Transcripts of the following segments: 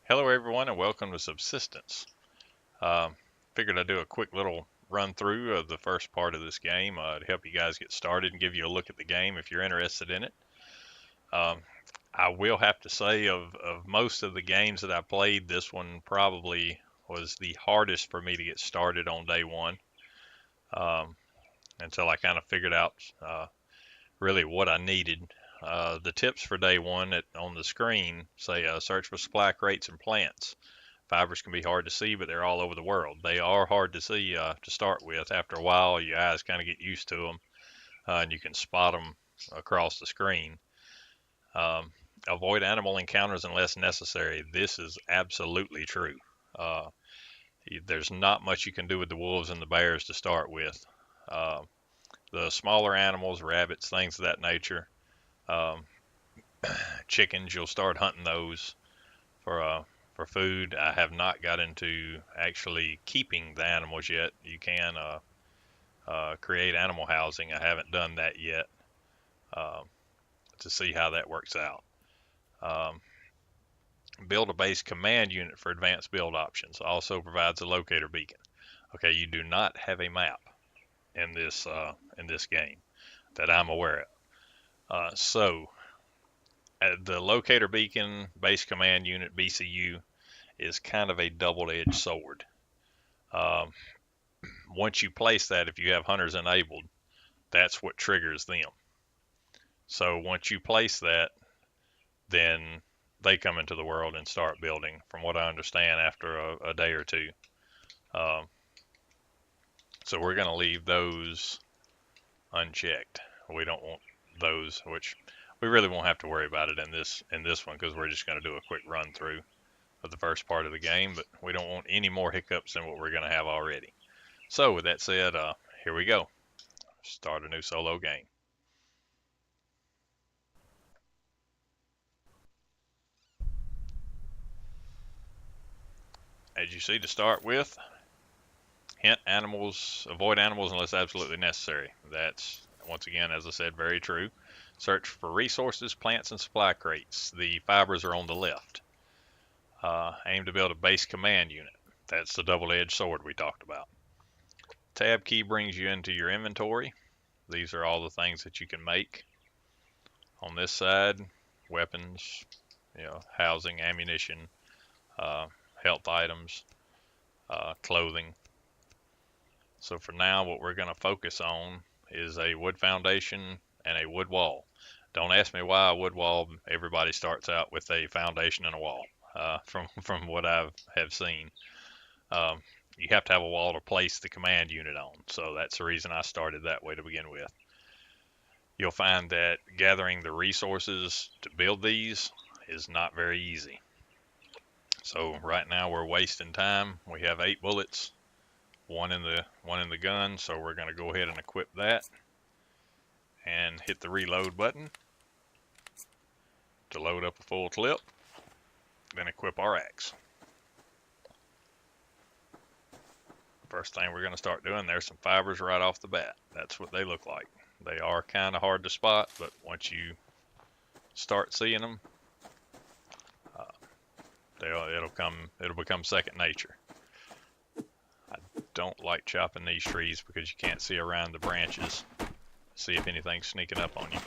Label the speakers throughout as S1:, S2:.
S1: Hello everyone and welcome to Subsistence. Um, Figured I'd do a quick little run through of the first part of this game to help you guys get started and give you a look at the game if you're interested in it. Um, I will have to say of most of the games that I played, this one probably was the hardest for me to get started on day one, um, until I kind of figured out really what I needed. The tips for day one on the screen say search for supply crates and plants. Fibers can be hard to see, but they're all over the world. They are hard to see to start with. After a while, your eyes kind of get used to them, and you can spot them across the screen. Um, Avoid animal encounters unless necessary. This is absolutely true. Uh, there's not much you can do with the wolves and the bears to start with. Uh, the smaller animals, rabbits, things of that nature, um, chickens, you'll start hunting those for food. I have not got into actually keeping the animals yet. You can create animal housing. I haven't done that yet uh, to see how that works out. Um, Build a base command unit for advanced build options. Also provides a locator beacon. Okay, you do not have a map in this game that I'm aware of. So the locator beacon base command unit BCU is kind of a double-edged sword. Um, Once you place that, if you have hunters enabled, that's what triggers them. So once you place that, then they come into the world and start building, from what I understand, after a day or two. Um, so we're going to leave those unchecked. We don't want those, which we really won't have to worry about it in this one because we're just going to do a quick run through of the first part of the game, but we don't want any more hiccups than what we're going to have already. So with that said, here we go. Start a new solo game. As you see, to start with, hint animals, avoid animals unless absolutely necessary. That's, once again, as I said, very true. Search for resources, plants, and supply crates. The fibers are on the left. Aim to build a base command unit. That's the double-edged sword we talked about. Tab key brings you into your inventory. These are all the things that you can make. On this side, weapons, housing, ammunition, uh, health items, clothing. So for now, what we're going to focus on is a wood foundation and a wood wall. Don't ask me why a wood wall. Everybody starts out with a foundation and a wall. From what I have seen, um, you have to have a wall to place the command unit on. So that's the reason I started that way to begin with. You'll find that gathering the resources to build these is not very easy. So right now we're wasting time. We have 8 bullets, one in the gun, so we're going to go ahead and equip that and hit the reload button to load up a full clip, then equip our axe. First thing we're going to start doing, there's some fibers right off the bat. That's what they look like. They are kind of hard to spot, but once you start seeing them, it'll become second nature. I don't like chopping these trees because you can't see around the branches, see if anything's sneaking up on you.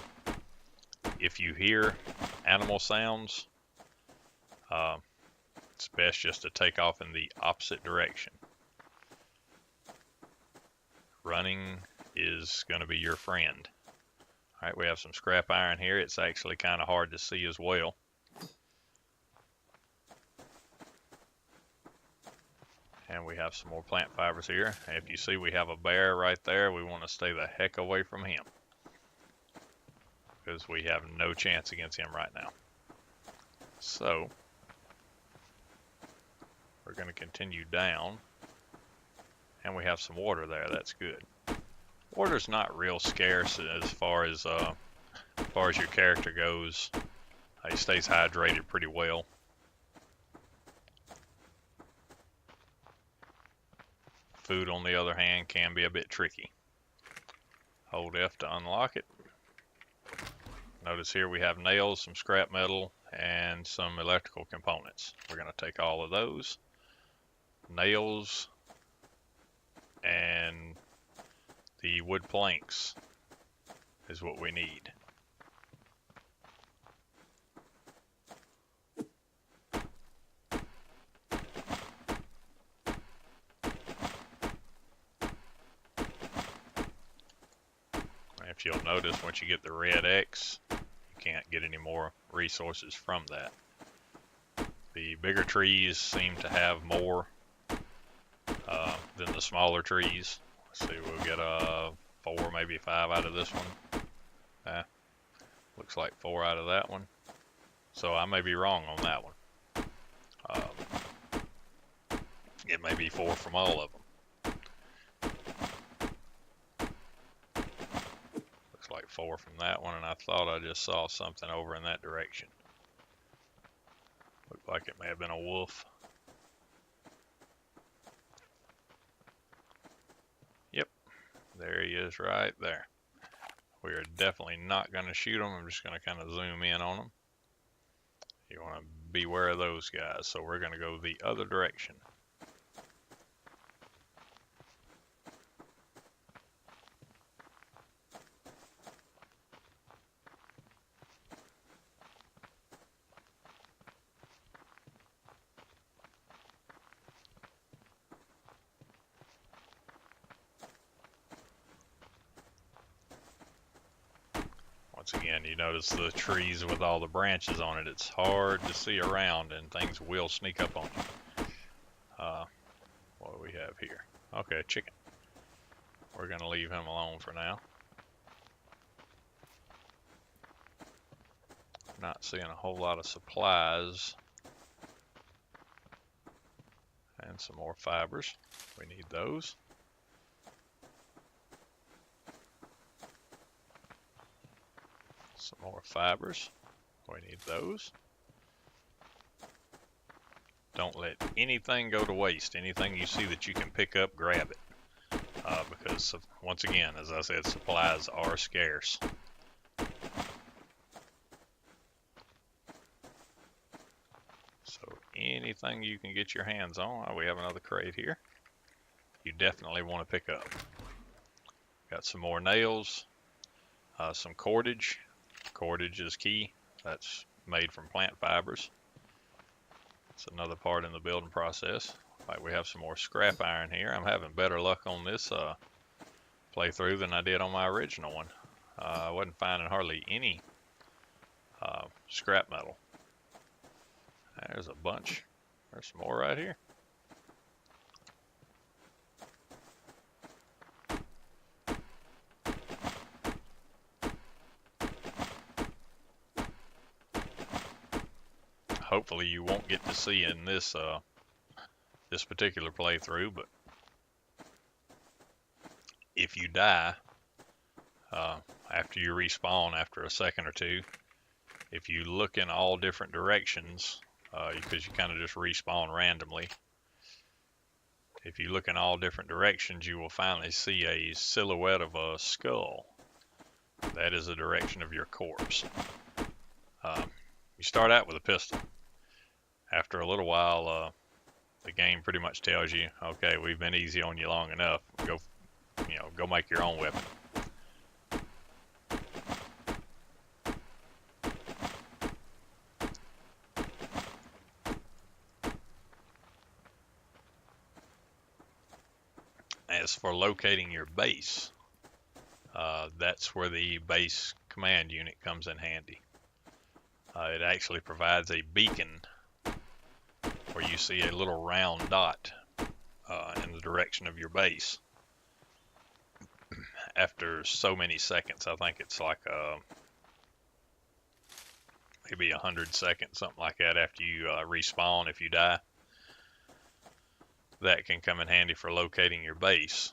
S1: If you hear animal sounds, it's best just to take off in the opposite direction. Running is going to be your friend. All right, we have some scrap iron here. It's actually kind of hard to see as well. And we have some more plant fibers here. If you see we have a bear right there, we want to stay the heck away from him, because we have no chance against him right now. So we're going to continue down, and we have some water there. That's good. Water's not real scarce as far as your character goes. He stays hydrated pretty well. Food, on the other hand, can be a bit tricky. Hold F to unlock it. Notice here we have nails, some scrap metal, and some electrical components. We're going to take all of those. Nails and the wood planks is what we need. If you'll notice, once you get the red X, you can't get any more resources from that. The bigger trees seem to have more than the smaller trees. Let's see, we'll get 4, maybe 5 out of this one. Looks like 4 out of that one. So I may be wrong on that one. It may be 4 from all of them. Looks like 4 from that one, and I thought I just saw something over in that direction. Looked like it may have been a wolf. Yep, there he is right there. We are definitely not going to shoot them. I'm just going to kind of zoom in on them. You want to beware of those guys, so we're going to go the other direction. Once again, you notice the trees with all the branches on it. It's hard to see around, and things will sneak up on you. What do we have here? Okay, chicken. We're going to leave him alone for now. Not seeing a whole lot of supplies. And some more fibers. We need those. Some more fibers. We need those. Don't let anything go to waste. Anything you see that you can pick up, grab it. Because, once again, as I said, supplies are scarce. So anything you can get your hands on. We have another crate here. You definitely want to pick up. Got some more nails. Some cordage. Cordage is key. That's made from plant fibers. It's another part in the building process. Like, we have some more scrap iron here. I'm having better luck on this playthrough than I did on my original one. I wasn't finding hardly any scrap metal. There's a bunch. There's some more right here. Hopefully you won't get to see in this this particular playthrough, but if you die after you respawn after a second or two, if you look in all different directions, because you kind of just respawn randomly, if you look in all different directions, you will finally see a silhouette of a skull. That is the direction of your corpse. You start out with a pistol. After a little while, the game pretty much tells you, okay, we've been easy on you long enough. Go make your own weapon. As for locating your base, that's where the base command unit comes in handy. It actually provides a beacon where you see a little round dot in the direction of your base. After so many seconds, I think it's like maybe 100 seconds, something like that, after you respawn if you die. That can come in handy for locating your base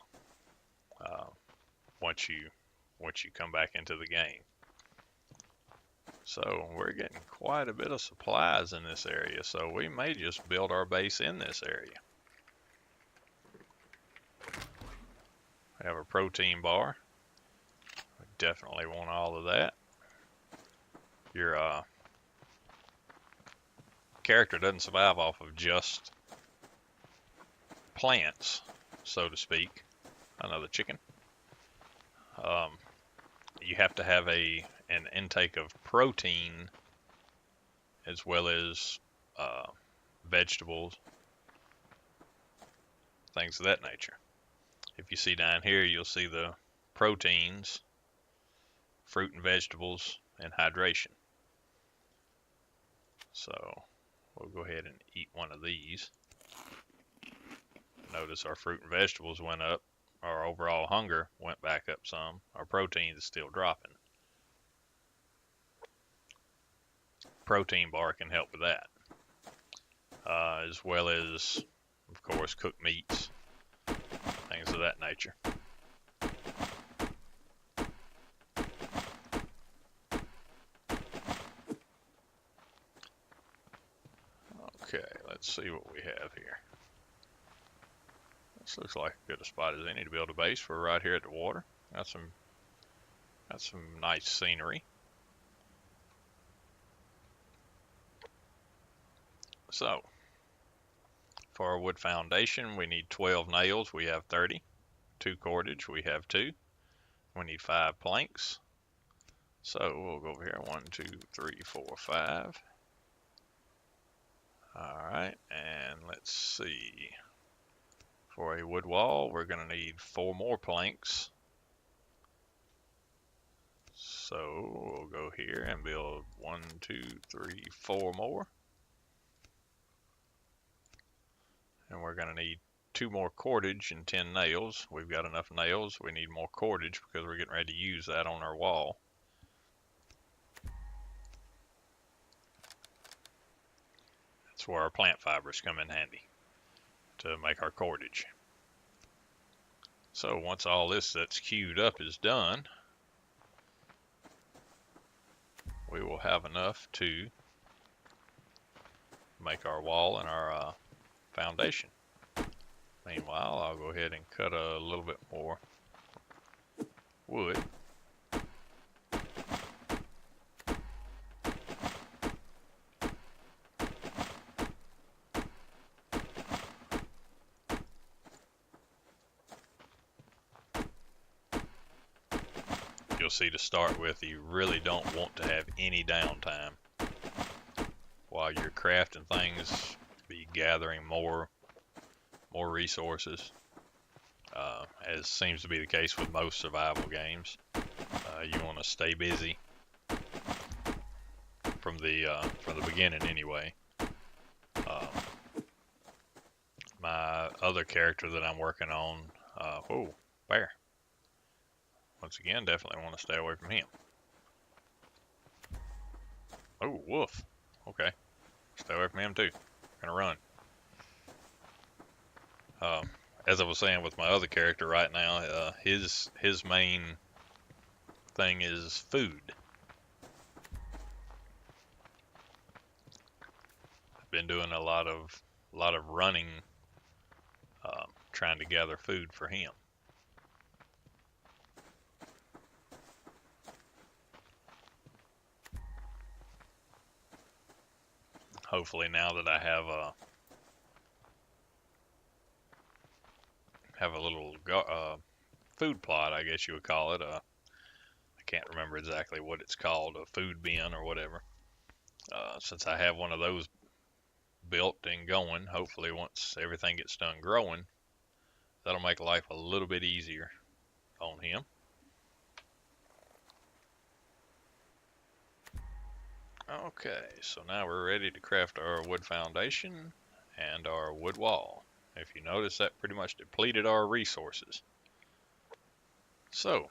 S1: once you come back into the game. So we're getting quite a bit of supplies in this area, so we may just build our base in this area. We have a protein bar. definitely want all of that. Your character doesn't survive off of just plants, so to speak. Another chicken. You have to have an intake of protein as well as vegetables, things of that nature. If you see down here, you'll see the proteins, fruit and vegetables, and hydration. So we'll go ahead and eat one of these. Notice our fruit and vegetables went up. Our overall hunger went back up some. Our protein is still dropping. Protein bar can help with that. As well as, of course, cooked meats, things of that nature. Okay, let's see what we have here. This looks like as good a spot as any to build a base. We're right here at the water. Got some nice scenery. So, for our wood foundation, we need 12 nails. We have 30. 2 cordage. We have 2. We need 5 planks. So we'll go over here. 1, 2, 3, 4, 5. All right, and let's see. For a wood wall, we're going to need 4 more planks. So we'll go here and build 1, 2, 3, 4 more. And we're going to need 2 more cordage and 10 nails. We've got enough nails. We need more cordage because we're getting ready to use that on our wall. That's where our plant fibers come in handy to make our cordage. So once all this that's queued up is done, we will have enough to make our wall and our foundation. Meanwhile, I'll go ahead and cut a little bit more wood. You'll see to start with, you really don't want to have any downtime. While you're crafting things, be gathering more resources, as seems to be the case with most survival games. You want to stay busy from the beginning anyway. My other character that I'm working on, whoa, bear. Once again, definitely want to stay away from him. Oh, wolf. Okay, stay away from him too. Gonna run. As I was saying with my other character right now, his main thing is food. I've been doing a lot of running, trying to gather food for him. Hopefully, now that I have a little food plot, I guess you would call it. I can't remember exactly what it's called, a food bin or whatever. Since I have one of those built and going, hopefully once everything gets done growing, that'll make life a little bit easier on him. Okay, so now we're ready to craft our wood foundation and our wood wall. If you notice, that pretty much depleted our resources. So,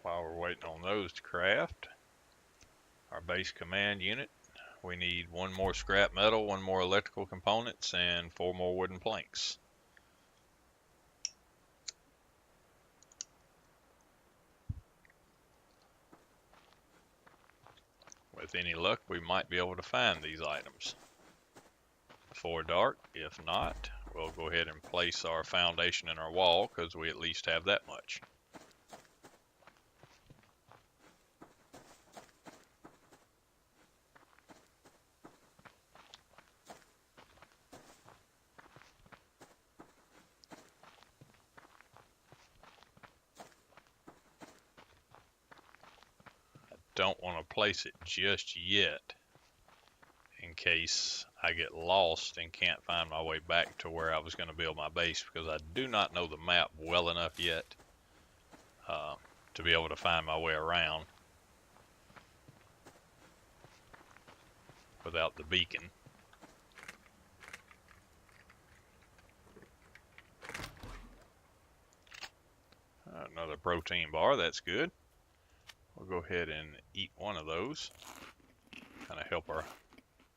S1: while we're waiting on those to craft, our base command unit, we need 1 more scrap metal, 1 more electrical components, and 4 more wooden planks. With any luck, we might be able to find these items before dark. If not, we'll go ahead and place our foundation in our wall because we at least have that much. Don't want to place it just yet in case I get lost and can't find my way back to where I was going to build my base, because I do not know the map well enough yet to be able to find my way around without the beacon. Another protein bar, that's good. We'll go ahead and eat one of those. Kind of help our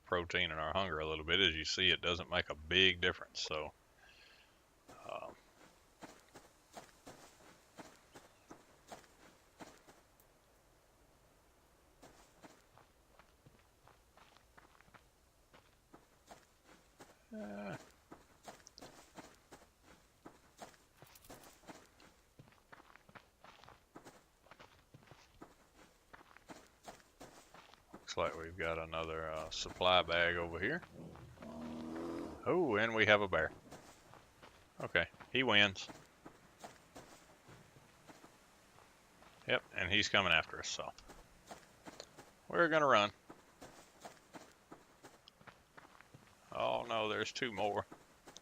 S1: protein and our hunger a little bit. As you see, it doesn't make a big difference. So looks like we've got another supply bag over here. Oh, and we have a bear. Okay, he wins. Yep, and he's coming after us, so we're gonna run. Oh no, there's 2 more,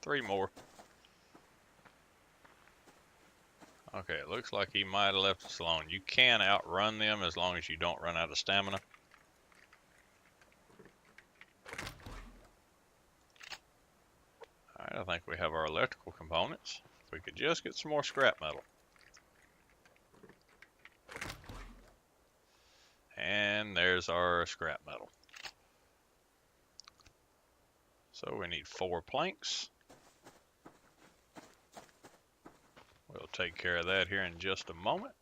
S1: 3 more. Okay, it looks like he might have left us alone. You can outrun them as long as you don't run out of stamina. Alright, I think we have our electrical components. If we could just get some more scrap metal. And there's our scrap metal. So we need 4 planks. We'll take care of that here in just a moment.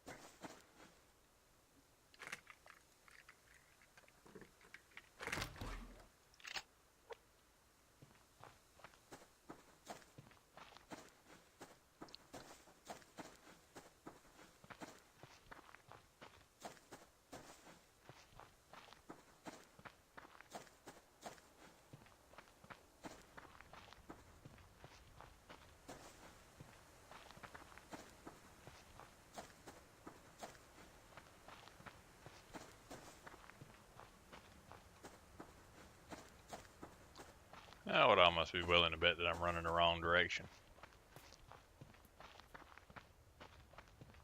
S1: I would almost be willing to bet that I'm running the wrong direction.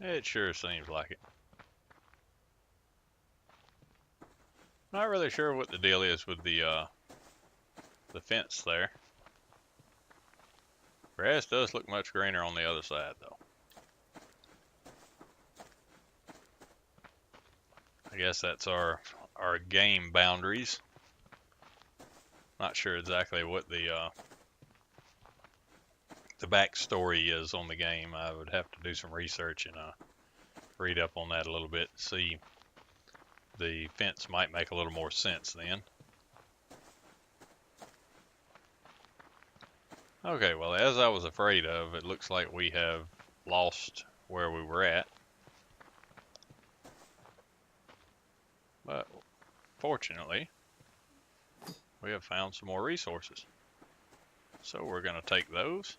S1: It sure seems like it. Not really sure what the deal is with the fence there. Grass does look much greener on the other side, though. I guess that's our game boundaries. Not sure exactly what the backstory is on the game. I would have to do some research and read up on that a little bit. See, the fence might make a little more sense then. Okay, well, as I was afraid of, it looks like we have lost where we were at. But fortunately, we have found some more resources. So we're going to take those.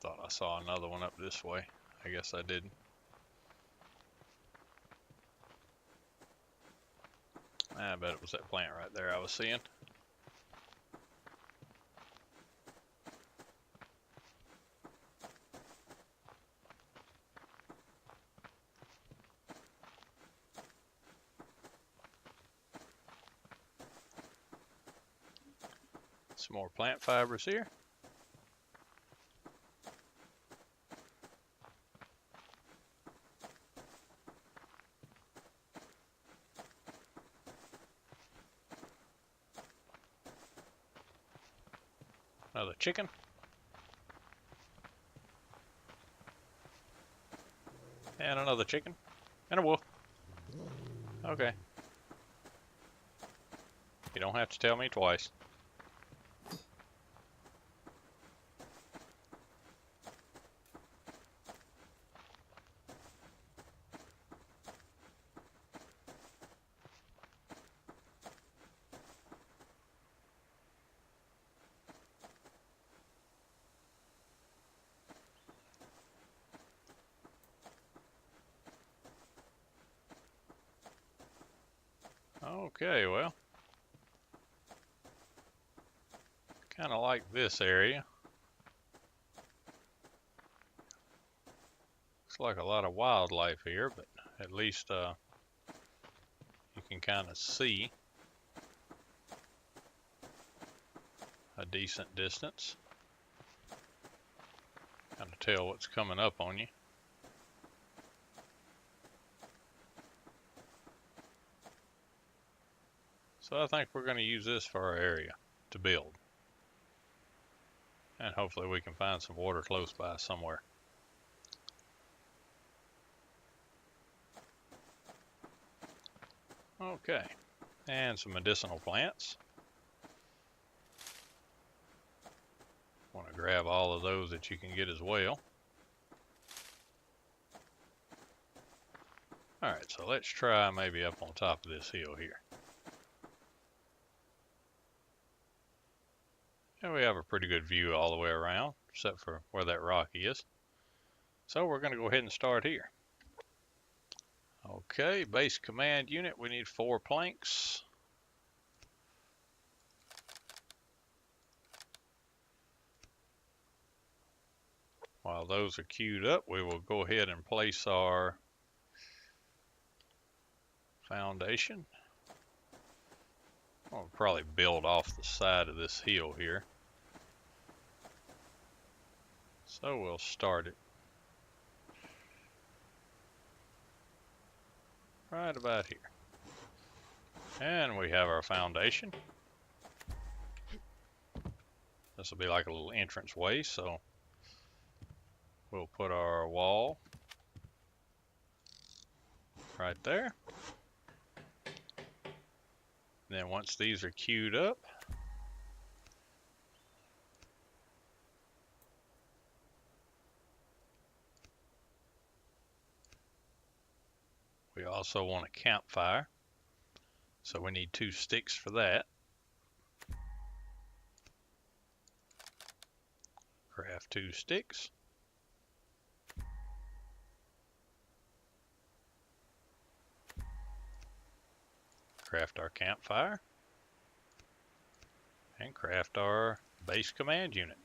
S1: Thought I saw another one up this way. I guess I didn't. I bet it was that plant right there I was seeing. Some more plant fibers here. Another chicken. And another chicken. And a wolf. Okay. You don't have to tell me twice. Okay, well, kind of like this area. Looks like a lot of wildlife here, but at least you can kind of see a decent distance. Kind of tell what's coming up on you. So I think we're going to use this for our area to build. And hopefully we can find some water close by somewhere. Okay, and some medicinal plants. Want to grab all of those that you can get as well. Alright, so let's try maybe up on top of this hill here. And we have a pretty good view all the way around, except for where that rock is. So we're going to go ahead and start here. Okay, base command unit, we need 4 planks. While those are queued up, we will go ahead and place our foundation. I'll probably build off the side of this hill here. So we'll start it right about here. And we have our foundation. This will be like a little entrance way, so we'll put our wall right there. Then once these are queued up, we also want a campfire, so we need 2 sticks for that. Craft 2 sticks. Craft our campfire. And craft our base command unit.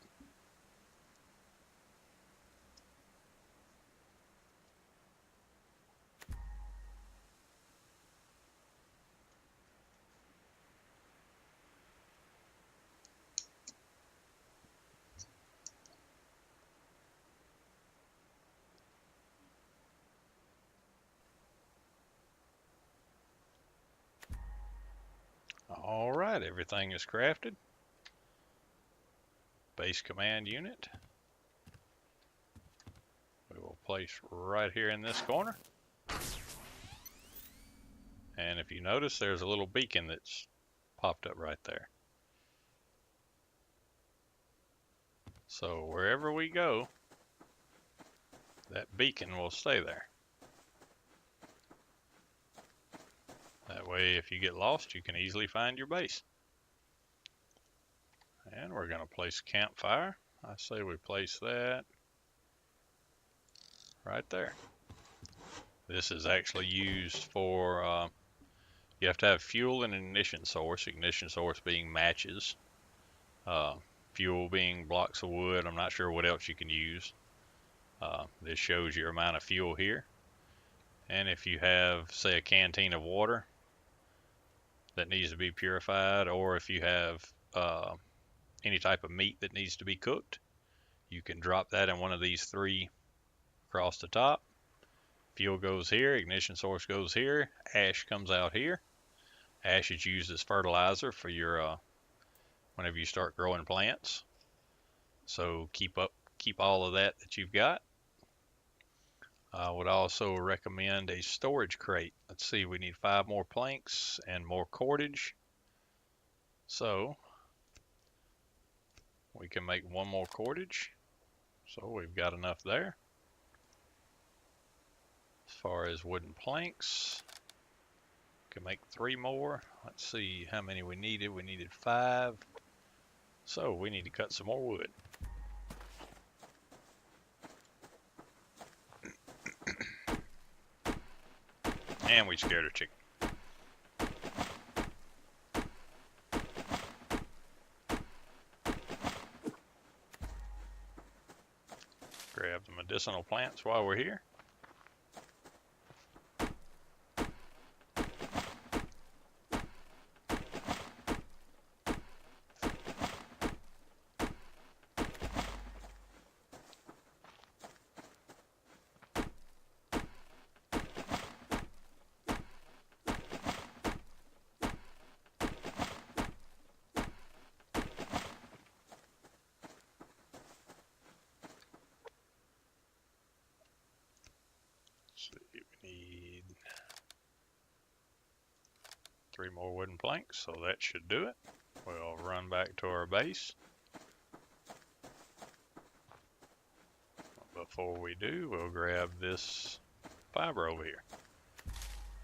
S1: All right, everything is crafted. Base command unit. We will place right here in this corner. And if you notice, there's a little beacon that's popped up right there. So wherever we go, that beacon will stay there. That way, if you get lost, you can easily find your base. And we're going to place campfire. I say we place that right there. This is actually used for, you have to have fuel and an ignition source being matches. Fuel being blocks of wood. I'm not sure what else you can use. This shows your amount of fuel here. And if you have, say, a canteen of water that needs to be purified, or if you have any type of meat that needs to be cooked, you can drop that in one of these 3 across the top. Fuel goes here, ignition source goes here, ash comes out here. Ash is used as fertilizer for your whenever you start growing plants. So keep all of that you've got. I would also recommend a storage crate. Let's see, we need 5 more planks and more cordage. So we can make 1 more cordage. So we've got enough there. As far as wooden planks, we can make 3 more. Let's see how many we needed. We needed 5. So we need to cut some more wood. And we scared a chicken. Grab the medicinal plants while we're here. See, we need 3 more wooden planks, so that should do it. We'll run back to our base. Before we do, we'll grab this fiber over here.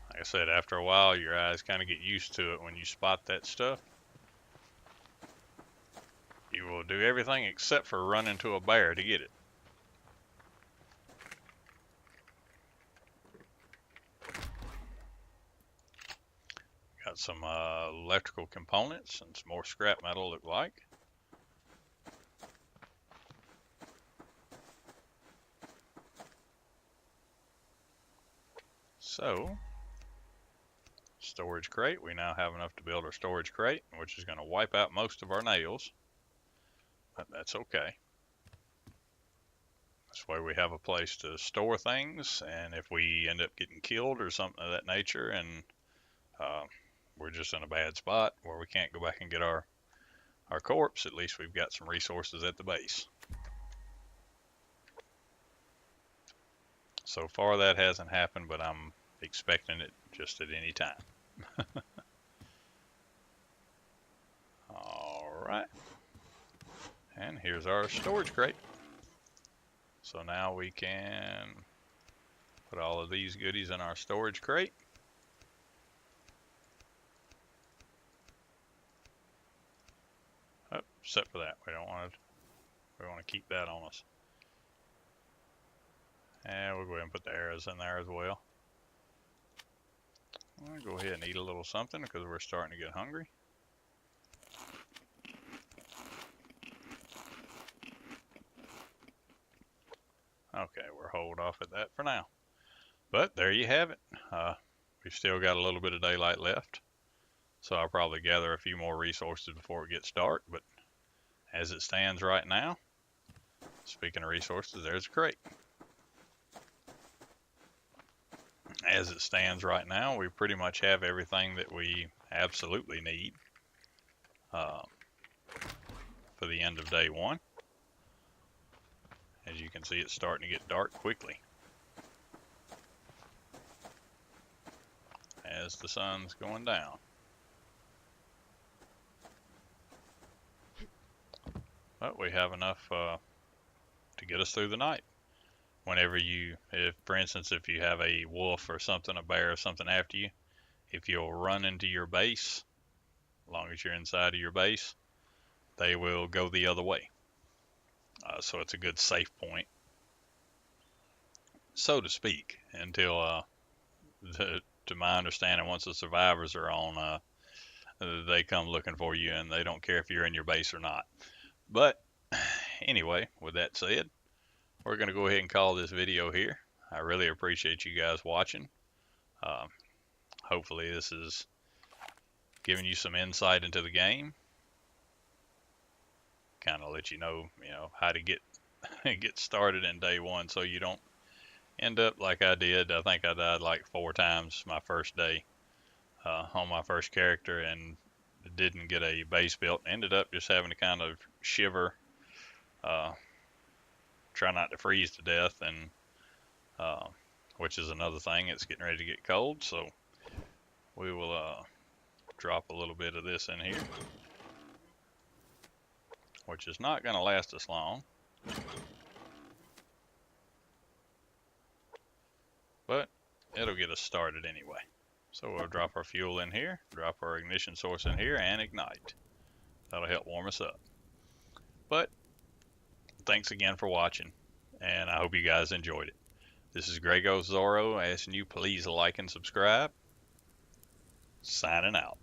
S1: Like I said, after a while, your eyes kind of get used to it when you spot that stuff. You will do everything except for run into a bear to get it. Got some electrical components and some more scrap metal, look like. So, storage crate. We now have enough to build our storage crate, which is going to wipe out most of our nails. But that's okay. This way we have a place to store things, and if we end up getting killed or something of that nature, and we're just in a bad spot where we can't go back and get our corpse, at least we've got some resources at the base. So far that hasn't happened, but I'm expecting it just at any time. Alright. And here's our storage crate. So now we can put all of these goodies in our storage crate. Oh, except for that, we don't want to. We want to keep that on us. And we'll go ahead and put the arrows in there as well. I'll go ahead and eat a little something because we're starting to get hungry. Okay, we'll hold off at that for now. But there you have it. We've still got a little bit of daylight left. So I'll probably gather a few more resources before it gets dark. But as it stands right now, speaking of resources, there's a crate. As it stands right now, we pretty much have everything that we absolutely need for the end of day 1. As you can see, it's starting to get dark quickly as the sun's going down. But we have enough to get us through the night. Whenever for instance, if you have a wolf or something, a bear or something after you, if you'll run into your base, as long as you're inside of your base, they will go the other way. So it's a good safe point, so to speak, until, to my understanding, once the survivors are on, they come looking for you and they don't care if you're in your base or not. But anyway, with that said, we're going to go ahead and call this video here. I really appreciate you guys watching. Hopefully this is giving you some insight into the game. Kind of let you know, how to get started in day 1 so you don't end up like I did. I think I died like 4 times my first day on my first character and didn't get a base built. Ended up just having to kind of shiver, try not to freeze to death, and uh, which is another thing. It's getting ready to get cold, so we will drop a little bit of this in here, which is not going to last us long, but it'll get us started anyway. So we'll drop our fuel in here, drop our ignition source in here, and ignite. That'll help warm us up. But thanks again for watching, and I hope you guys enjoyed it. This is Grego Zorro asking you please like and subscribe. Signing out.